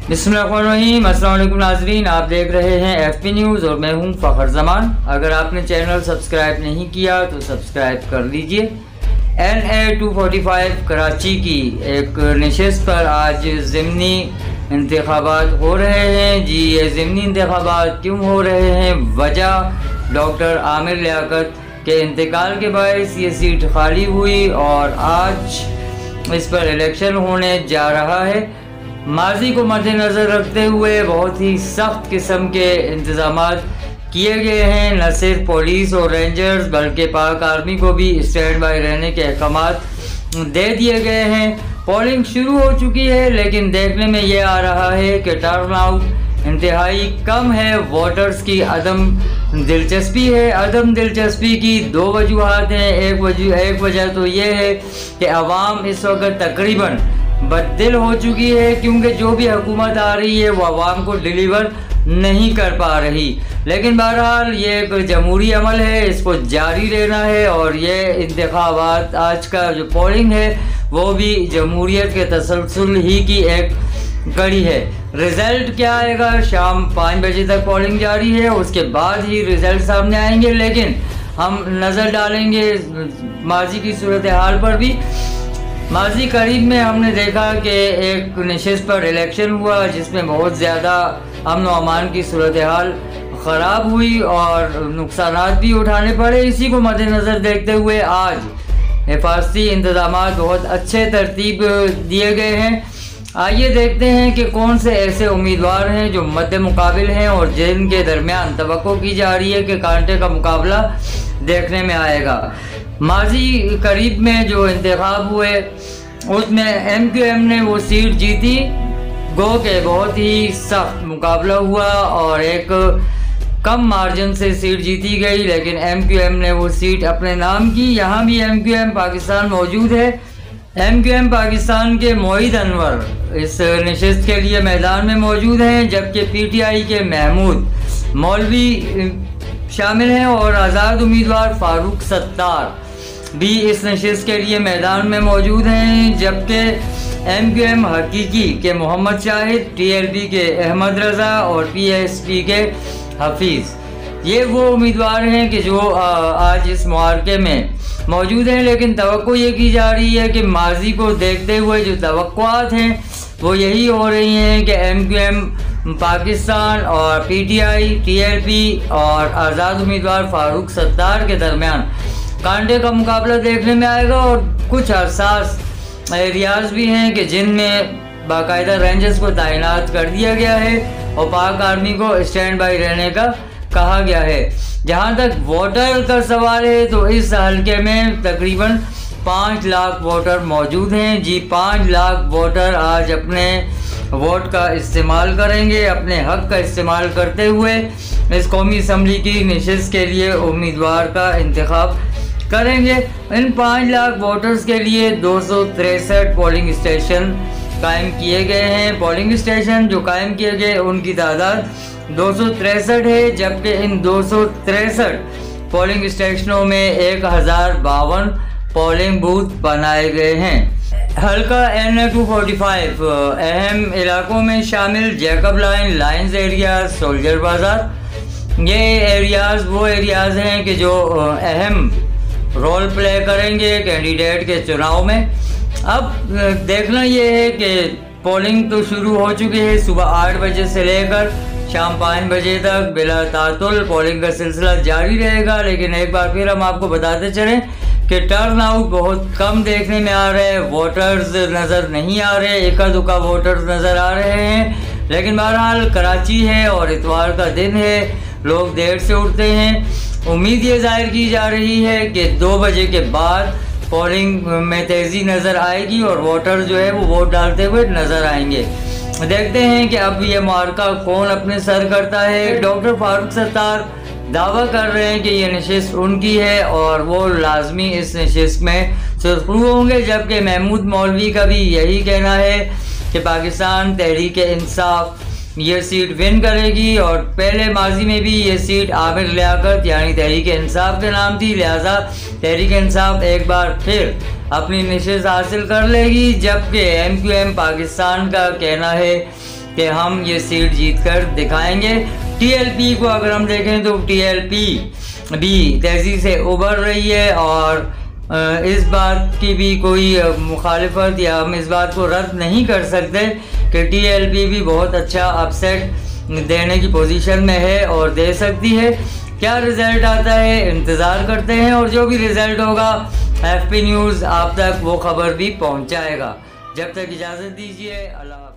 बिस्मिल्लाहिर्रहमानिर्रहीम। अस्सलाम वालेकुम नाज़रीन, आप देख रहे हैं FP न्यूज़ और मैं हूं फ़खर ज़मान। अगर आपने चैनल सब्सक्राइब नहीं किया तो सब्सक्राइब कर लीजिए। NA 245 कराची की एक नशिस्त पर आज ज़िमनी इंतखाबात हो रहे हैं। जी, ये ज़िमनी इंतखाबात क्यों हो रहे हैं? वजह डॉक्टर आमिर लियाकत के इंतकाल के बायस ये सीट खाली हुई और आज इस पर इलेक्शन होने जा रहा है। माजी को मद्देनज़र रखते हुए बहुत ही सख्त किस्म के इंतज़ामात किए गए हैं। न सिर्फ पुलिस और रेंजर्स बल्कि पाक आर्मी को भी स्टैंड बाई रहने के अहकामात दे दिए गए हैं। पोलिंग शुरू हो चुकी है, लेकिन देखने में ये आ रहा है कि टर्न आउट इंतहाई कम है। वोटर्स की अदम दिलचस्पी है। अदम दिलचस्पी की दो वजूहात हैं। एक वजह तो ये है कि अवाम इस वक्त तकरीबन बददिल हो चुकी है, क्योंकि जो भी हुकूमत आ रही है वो अवाम को डिलीवर नहीं कर पा रही। लेकिन बहरहाल ये एक जमहूरी अमल है, इसको जारी रहना है और ये इंतखाबात आज का जो पोलिंग है वो भी जमहूरियत के तसलसल ही की एक कड़ी है। रिज़ल्ट क्या आएगा? शाम 5 बजे तक पोलिंग जारी है, उसके बाद ही रिज़ल्ट सामने आएंगे। लेकिन हम नज़र डालेंगे माजी की सूरत हाल पर भी। माजी करीब में हमने देखा कि एक नशिस्त पर इलेक्शन हुआ जिसमें बहुत ज़्यादा अमन व अमान की सूरत हाल ख़राब हुई और नुकसानात भी उठाने पड़े। इसी को मद्देनज़र देखते हुए आज हिफाजती इंतज़ामात बहुत अच्छे तरतीब दिए गए हैं। आइए देखते हैं कि कौन से ऐसे उम्मीदवार हैं जो मद्दे मुकाबिल हैं और जिनके दरमियान तवक्को की जा रही है कि कांटे का मुकाबला देखने में आएगा। माजी करीब में जो इंतखाब हुए उसमें MQM ने वो सीट जीती। गो के बहुत ही सख्त मुकाबला हुआ और एक कम मार्जिन से सीट जीती गई, लेकिन MQM ने वो सीट अपने नाम की। यहाँ भी MQM पाकिस्तान मौजूद है। MQM पाकिस्तान के मोईद अनवर इस नशिस्त के लिए मैदान में मौजूद हैं, जबकि PTI के महमूद मौलवी शामिल हैं और आज़ाद उम्मीदवार फारूक सत्तार भी इस नशिस्त के लिए मैदान में मौजूद हैं। जबकि MQM हकीकी के मोहम्मद शाहिद, TLP के अहमद रज़ा और PSP के हफीज़ ये वो उम्मीदवार हैं कि जो आज इस मुआरके में मौजूद हैं। लेकिन तवक्को ये की जा रही है कि माजी को देखते हुए जो तवक्कुआत हैं वो यही हो रही हैं कि MQM पाकिस्तान और PTI, TLP और आज़ाद उम्मीदवार फारूक सत्तार के दरमियान कांटे का मुकाबला देखने में आएगा। और कुछ हसास एरियाज़ भी हैं कि जिनमें बाकायदा रेंजर्स को तैनात कर दिया गया है और पाक आर्मी को स्टैंड बाई रहने का कहा गया है। जहां तक वोटर का सवाल है तो इस हल्के में तकरीबन 5 लाख वोटर मौजूद हैं। जी, 5 लाख वोटर आज अपने वोट का इस्तेमाल करेंगे, अपने हक का इस्तेमाल करते हुए इस कौमी असम्बली की नशिस्त के लिए उम्मीदवार का इंतखाब करेंगे। इन 5 लाख वोटर्स के लिए 263 पोलिंग स्टेशन कायम किए गए हैं। पोलिंग स्टेशन जो कायम किए गए उनकी तादाद 263 है, जबकि इन 263 पोलिंग स्टेशनों में 1052 पोलिंग बूथ बनाए गए हैं। हल्का NA 245 अहम इलाकों में शामिल Jacob line, lines area, soldier बाज़ार, ये एरियाज़ वो एरियाज़ हैं कि जो अहम रोल प्ले करेंगे कैंडिडेट के चुनाव में। अब देखना ये है कि पोलिंग तो शुरू हो चुकी है। सुबह 8 बजे से लेकर शाम 5 बजे तक बिला तातुल पोलिंग का सिलसिला जारी रहेगा। लेकिन एक बार फिर हम आपको बताते चलें कि टर्न आउट बहुत कम देखने में आ रहे हैं। वोटर्स नज़र नहीं आ रहे, एका दुका वोटर्स नज़र आ रहे हैं। लेकिन बहरहाल कराची है और इतवार का दिन है, लोग देर से उठते हैं। उम्मीद ये जाहिर की जा रही है कि 2 बजे के बाद पोलिंग में तेज़ी नज़र आएगी और वोटर जो है वो वोट डालते हुए नज़र आएंगे। देखते हैं कि अब ये मार्का कौन अपने सर करता है। डॉक्टर फारूक सत्तार दावा कर रहे हैं कि ये नशिस्त उनकी है और वो लाजमी इस नशिस्त में सुरखरू होंगे, जबकि महमूद मौलवी का भी यही कहना है कि पाकिस्तान तहरीक इंसाफ ये सीट विन करेगी। और पहले माजी में भी ये सीट आमिर लियाकत यानी तहरीक इंसाफ के नाम थी, लिहाजा तहरीक इंसाफ एक बार फिर अपनी नशिस्त हासिल कर लेगी। जबकि MQM पाकिस्तान का कहना है कि हम ये सीट जीत कर दिखाएंगे। टीएलपी को अगर हम देखें तो टीएलपी भी तेज़ी से उभर रही है और इस बात की भी कोई मुखालिफत या हम इस बात को रद्द नहीं कर सकते कि टीएलपी भी बहुत अच्छा अपसेट देने की पोजीशन में है और दे सकती है। क्या रिज़ल्ट आता है इंतज़ार करते हैं और जो भी रिज़ल्ट होगा एफपी न्यूज़ आप तक वो खबर भी पहुंचाएगा। जब तक इजाज़त दीजिए, अल्लाह।